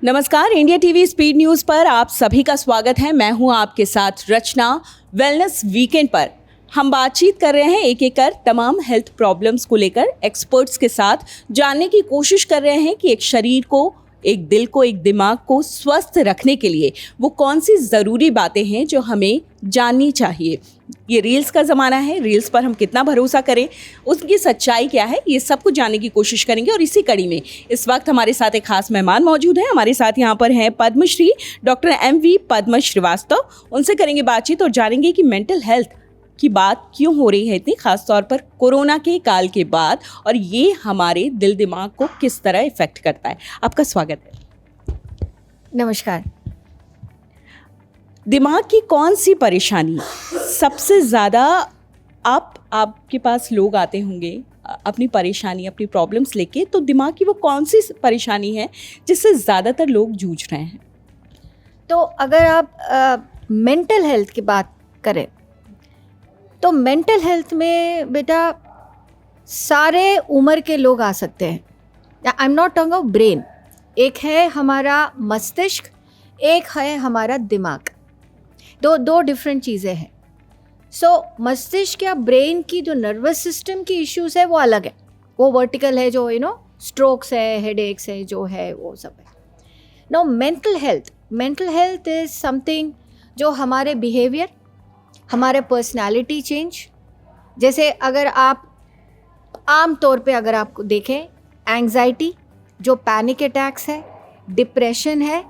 नमस्कार, India TV speed news पर आप सभी का स्वागत है। मैं हूं आपके साथ रचना। वेलनेस वीकेंड पर हम बातचीत कर रहे हैं एक एक कर तमाम हेल्थ प्रॉब्लम्स को लेकर एक्सपर्ट्स के साथ जानने की कोशिश कर रहे हैं कि एक शरीर को, एक दिल को, एक दिमाग को स्वस्थ रखने के लिए वो कौन सी ज़रूरी बातें हैं जो हमें जाननी चाहिए। ये रील्स का ज़माना है, रील्स पर हम कितना भरोसा करें, उसकी सच्चाई क्या है, ये सब कुछ जानने की कोशिश करेंगे। और इसी कड़ी में इस वक्त हमारे साथ एक खास मेहमान मौजूद हैं। हमारे साथ यहाँ पर हैं पद्मश्री डॉक्टर MV पद्म श्रीवास्तव। उनसे करेंगे बातचीत और जानेंगे कि मेंटल हेल्थ की बात क्यों हो रही है इतनी, खास तौर पर कोरोना के काल के बाद, और ये हमारे दिल दिमाग को किस तरह इफेक्ट करता है। आपका स्वागत है। नमस्कार। दिमाग की कौन सी परेशानी सबसे ज़्यादा आपके पास लोग आते होंगे अपनी परेशानी, अपनी प्रॉब्लम्स लेके, तो दिमाग की वो कौन सी परेशानी है जिससे ज़्यादातर लोग जूझ रहे हैं? तो अगर आप मेंटल हेल्थ की बात करें तो मेंटल हेल्थ में बेटा सारे उम्र के लोग आ सकते हैं। I am not talking about brain. एक है हमारा मस्तिष्क, एक है हमारा दिमाग। दो डिफरेंट चीज़ें हैं। सो मस्तिष्क या ब्रेन की जो नर्वस सिस्टम की इश्यूज है वो अलग है। वो वर्टिकल है, जो स्ट्रोक्स है, हेडेक्स है, जो है वो सब है। No mental health is something जो हमारे बिहेवियर, हमारे पर्सनालिटी चेंज, जैसे अगर आप आम तौर पे अगर आप देखें, एंग्जाइटी, जो पैनिक अटैक्स है, डिप्रेशन है,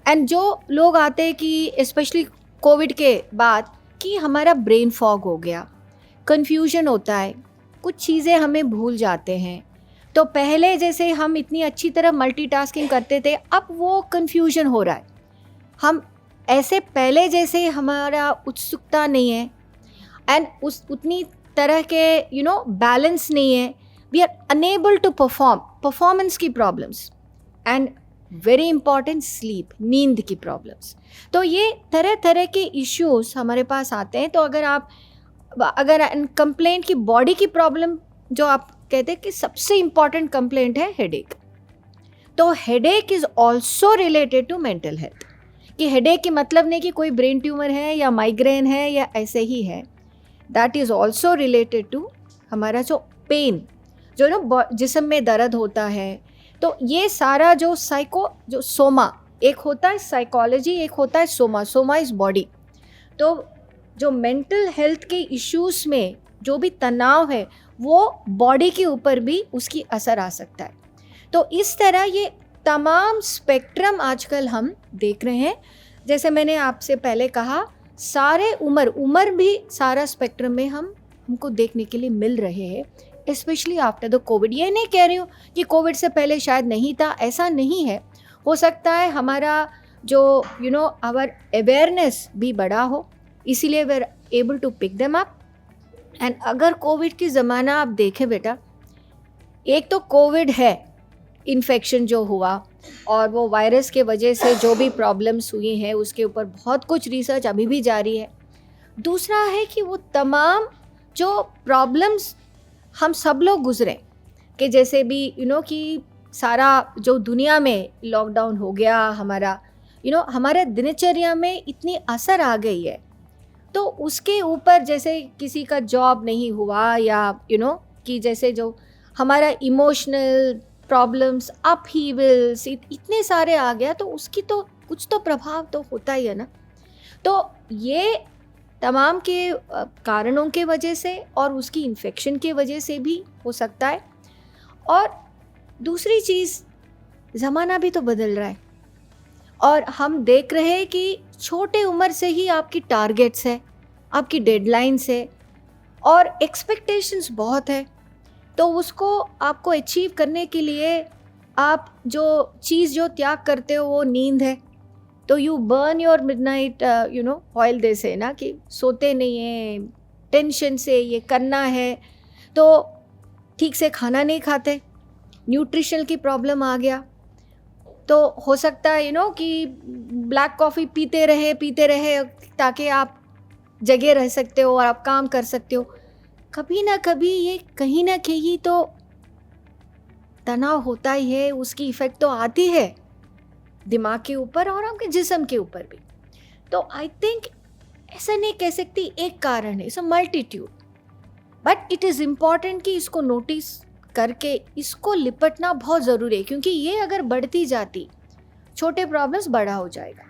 एंड जो लोग आते हैं कि स्पेशली कोविड के बाद कि हमारा ब्रेन फॉग हो गया, कन्फ्यूजन होता है, कुछ चीज़ें हमें भूल जाते हैं। तो पहले जैसे हम इतनी अच्छी तरह मल्टीटास्किंग करते थे, अब वो कन्फ्यूजन हो रहा है। हम ऐसे पहले जैसे हमारा उत्सुकता नहीं है, एंड उतनी तरह के बैलेंस नहीं है। We are unable to performance की problems, and very important sleep, नींद की प्रॉब्लम्स। तो ये तरह तरह के इश्यूज हमारे पास आते हैं। तो अगर कंप्लेंट की बॉडी की प्रॉब्लम, जो आप कहते हैं कि सबसे इंपॉर्टेंट कंप्लेंट है हेडेक, तो headache is also related to mental health. कि हेडेक की मतलब नहीं कि कोई ब्रेन ट्यूमर है या माइग्रेन है या ऐसे ही है। That is also related to हमारा जो पेन, जो जिस्म में दर्द होता है। तो ये सारा जो सोमा, एक होता है साइकोलॉजी, एक होता है सोमा इज़ बॉडी। तो जो मेंटल हेल्थ के इश्यूज़ में जो भी तनाव है वो बॉडी के ऊपर भी उसकी असर आ सकता है। तो इस तरह ये तमाम स्पेक्ट्रम आजकल हम देख रहे हैं। जैसे मैंने आपसे पहले कहा, सारे उम्र भी सारा स्पेक्ट्रम में हमको देखने के लिए मिल रहे हैं, स्पेशली आफ्टर द कोविड। ये नहीं कह रही हूँ कि कोविड से पहले शायद नहीं था, ऐसा नहीं है। हो सकता है हमारा जो आवर अवेयरनेस भी बढ़ा हो, इसीलिए we are able to pick them up. And अगर कोविड की ज़माना आप देखें बेटा, एक तो कोविड है इन्फेक्शन जो हुआ, और वो वायरस के वजह से जो भी प्रॉब्लम्स हुई हैं उसके ऊपर बहुत कुछ रिसर्च अभी भी जारी है। दूसरा है कि वो तमाम जो प्रॉब्लम्स हम सब लोग गुजरे, कि जैसे भी कि सारा जो दुनिया में लॉकडाउन हो गया, हमारे दिनचर्या में इतनी असर आ गई है। तो उसके ऊपर जैसे किसी का जॉब नहीं हुआ, या कि जैसे जो हमारा इमोशनल प्रॉब्लम्स, अपहीवल्स इतने सारे आ गया, तो उसकी तो कुछ तो प्रभाव तो होता ही है ना। तो ये तमाम के कारणों के वजह से और उसकी इन्फेक्शन के वजह से भी हो सकता है। और दूसरी चीज़, ज़माना भी तो बदल रहा है, और हम देख रहे हैं कि छोटे उम्र से ही आपकी टारगेट्स है, आपकी डेडलाइंस है, और एक्सपेक्टेशंस बहुत है। तो उसको आपको अचीव करने के लिए आप जो चीज़ जो त्याग करते हो वो नींद है। तो you burn your midnight oil, they say ना, कि सोते नहीं हैं, टेंशन से ये करना है, तो ठीक से खाना नहीं खाते, न्यूट्रिशन की प्रॉब्लम आ गया। तो हो सकता है कि ब्लैक कॉफ़ी पीते रहे ताकि आप जगे रह सकते हो और आप काम कर सकते हो। कभी ना कभी ये कहीं ना कहीं तो तनाव होता ही है, उसकी इफ़ेक्ट तो आती है। दिमाग के ऊपर और आपके जिस्म के ऊपर भी। तो आई थिंक ऐसा नहीं कह सकती एक कारण है, it's a multitude, but it is important कि इसको नोटिस करके इसको लिपटना बहुत ज़रूरी है, क्योंकि ये अगर बढ़ती जाती छोटे प्रॉब्लम्स बड़ा हो जाएगा।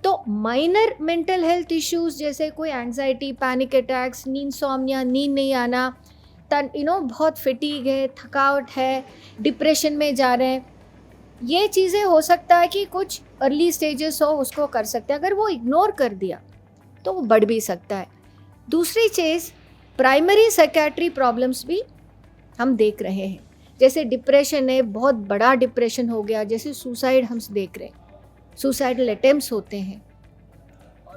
तो माइनर मेंटल हेल्थ इश्यूज जैसे कोई एंजाइटी, पैनिक अटैक्स, इंसोम्निया, नींद नहीं आना, बहुत फटीग है, थकावट है, डिप्रेशन में जा रहे हैं, ये चीज़ें हो सकता है कि कुछ अर्ली स्टेजेस हो उसको कर सकते हैं। अगर वो इग्नोर कर दिया तो वो बढ़ भी सकता है। दूसरी चीज़, प्राइमरी साइकेट्री प्रॉब्लम्स भी हम देख रहे हैं, जैसे डिप्रेशन है, बहुत बड़ा डिप्रेशन हो गया, जैसे सुसाइड हम देख रहे हैं, सुसाइडल अटेम्प्ट्स होते हैं।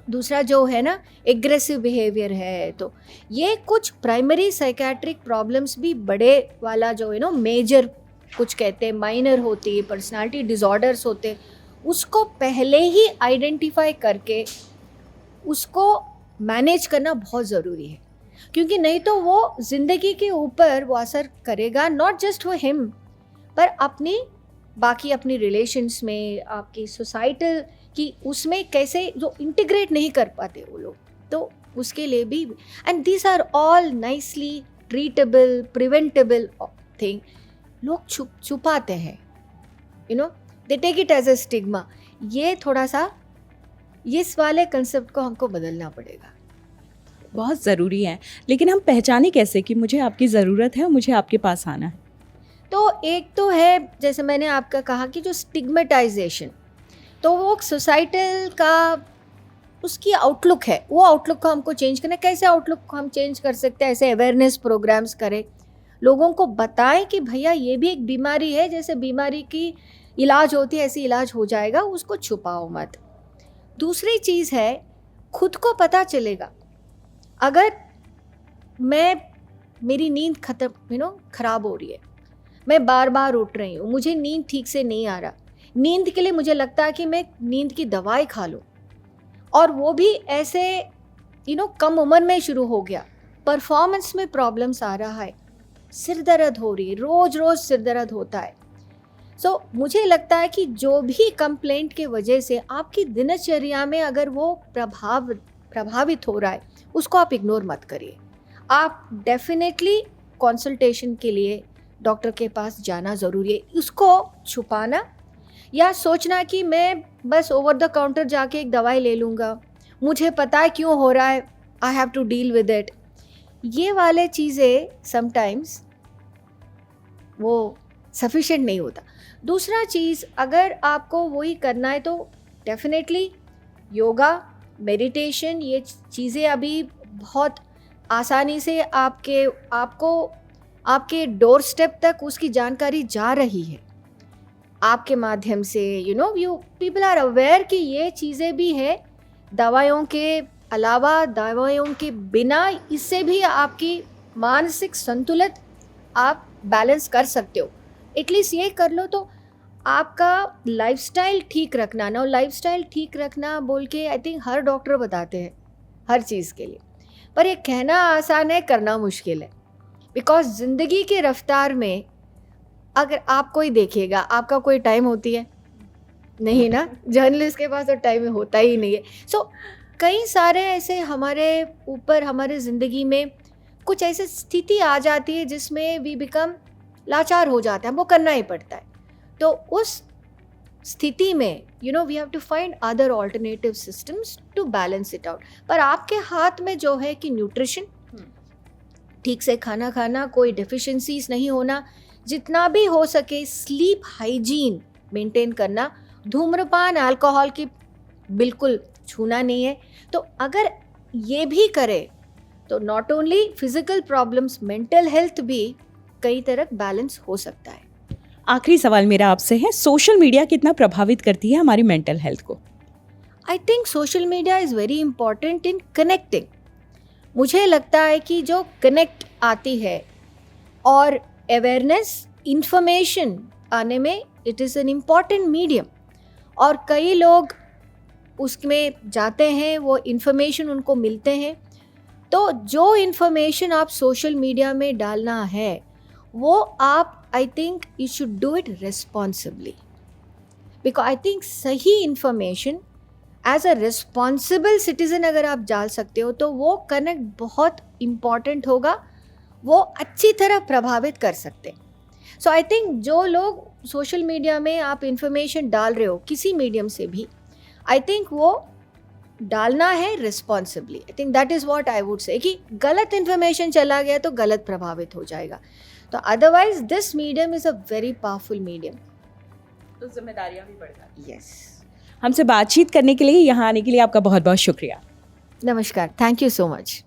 दूसरा जो है ना, एग्रेसिव बिहेवियर है। तो ये कुछ प्राइमरी साइकेट्रिक प्रॉब्लम्स भी बड़े वाला जो मेजर कुछ कहते हैं, माइनर होती है, पर्सनालिटी डिसऑर्डर्स होते हैं, उसको पहले ही आइडेंटिफाई करके उसको मैनेज करना बहुत ज़रूरी है, क्योंकि नहीं तो वो ज़िंदगी के ऊपर वो असर करेगा, नॉट जस्ट फॉर हिम पर अपनी रिलेशंस में, आपकी सोसाइटल की उसमें कैसे जो इंटीग्रेट नहीं कर पाते वो लोग, तो उसके लिए भी। And these are all nicely treatable, preventable thing. लोग छुपाते हैं, they take it as a stigma. ये थोड़ा सा इस वाले कंसेप्ट को हमको बदलना पड़ेगा, बहुत ज़रूरी है। लेकिन हम पहचाने कैसे कि मुझे आपकी ज़रूरत है और मुझे आपके पास आना है? तो एक तो है, जैसे मैंने आपका कहा कि जो स्टिग्मेटाइजेशन, तो वो सोसाइटल का उसकी आउटलुक है, वो आउटलुक को हमको चेंज करना है। कैसे आउटलुक को हम चेंज कर सकते हैं? ऐसे अवेयरनेस प्रोग्राम्स करें, लोगों को बताएं कि भैया ये भी एक बीमारी है, जैसे बीमारी की इलाज होती है ऐसी इलाज हो जाएगा, उसको छुपाओ मत। दूसरी चीज़ है, खुद को पता चलेगा अगर मेरी नींद खराब हो रही है, मैं बार बार उठ रही हूँ, मुझे नींद ठीक से नहीं आ रहा, नींद के लिए मुझे लगता है कि मैं नींद की दवाई खा लूँ, और वो भी ऐसे कम उम्र में शुरू हो गया, परफॉर्मेंस में प्रॉब्लम्स आ रहा है, सिर दर्द हो रही है, रोज़ रोज़ सिर दर्द होता है। सो मुझे लगता है कि जो भी कंप्लेंट के वजह से आपकी दिनचर्या में अगर वो प्रभावित हो रहा है, उसको आप इग्नोर मत करिए। आप डेफिनेटली कंसल्टेशन के लिए डॉक्टर के पास जाना ज़रूरी है। उसको छुपाना या सोचना कि मैं बस ओवर द काउंटर जाके एक दवाई ले लूँगा, मुझे पता है क्यों हो रहा है, I have to deal with it, ये वाले चीज़ें समटाइम्स वो सफिशिएंट नहीं होता। दूसरा चीज़, अगर आपको वही करना है तो डेफिनेटली योगा, मेडिटेशन, ये चीज़ें अभी बहुत आसानी से आपके डोर स्टेप तक उसकी जानकारी जा रही है आपके माध्यम से। पीपल आर अवेयर कि ये चीज़ें भी है, दवाइयों के अलावा, दवाइयों के बिना, इससे भी आपकी मानसिक संतुलन आप बैलेंस कर सकते हो। एटलीस्ट ये कर लो तो आपका लाइफस्टाइल ठीक रखना ना, लाइफस्टाइल ठीक रखना बोल के आई थिंक हर डॉक्टर बताते हैं हर चीज़ के लिए, पर ये कहना आसान है, करना मुश्किल है। बिकॉज ज़िंदगी की रफ्तार में अगर आप कोई देखेगा, आपका कोई टाइम होती है नहीं ना, जर्नलिस्ट के पास तो टाइम होता ही नहीं है। सो कई सारे ऐसे हमारे ऊपर, हमारे ज़िंदगी में कुछ ऐसी स्थिति आ जाती है जिसमें वी बिकम लाचार हो जाते हैं, हमको करना ही पड़ता है। तो उस स्थिति में we have to find other alternative systems to balance it out. पर आपके हाथ में जो है कि न्यूट्रिशन, ठीक से खाना खाना, कोई डेफिशिएंसीज नहीं होना, जितना भी हो सके स्लीप हाइजीन मेंटेन करना, धूम्रपान, अल्कोहल की बिल्कुल छूना नहीं है। तो अगर ये भी करे तो not only physical problems, mental health भी कई तरह बैलेंस हो सकता है। आखिरी सवाल मेरा आपसे है, सोशल मीडिया कितना प्रभावित करती है हमारी मेंटल हेल्थ को? I think social media is very important in connecting. मुझे लगता है कि जो कनेक्ट आती है और अवेयरनेस, इंफॉर्मेशन आने में it is an important medium, और कई लोग उसमें जाते हैं, वो इन्फॉर्मेशन उनको मिलते हैं। तो जो इन्फॉर्मेशन आप सोशल मीडिया में डालना है वो आप, I think you should do it responsibly. Because I think सही information as a responsible citizen अगर आप डाल सकते हो तो वो कनेक्ट बहुत इम्पॉर्टेंट होगा, वो अच्छी तरह प्रभावित कर सकते हैं. सो आई थिंक जो लोग सोशल मीडिया में आप इंफॉर्मेशन डाल रहे हो किसी मीडियम से भी, आई थिंक वो डालना है responsibly. I think that is what I would say कि गलत इन्फॉर्मेशन चला गया तो गलत प्रभावित हो जाएगा. तो otherwise this medium is a very powerful medium. तो जिम्मेदारियां भी बढ़ जाती हैं. यस. हमसे बातचीत करने के लिए, यहाँ आने के लिए आपका बहुत बहुत शुक्रिया. नमस्कार. Thank you so much.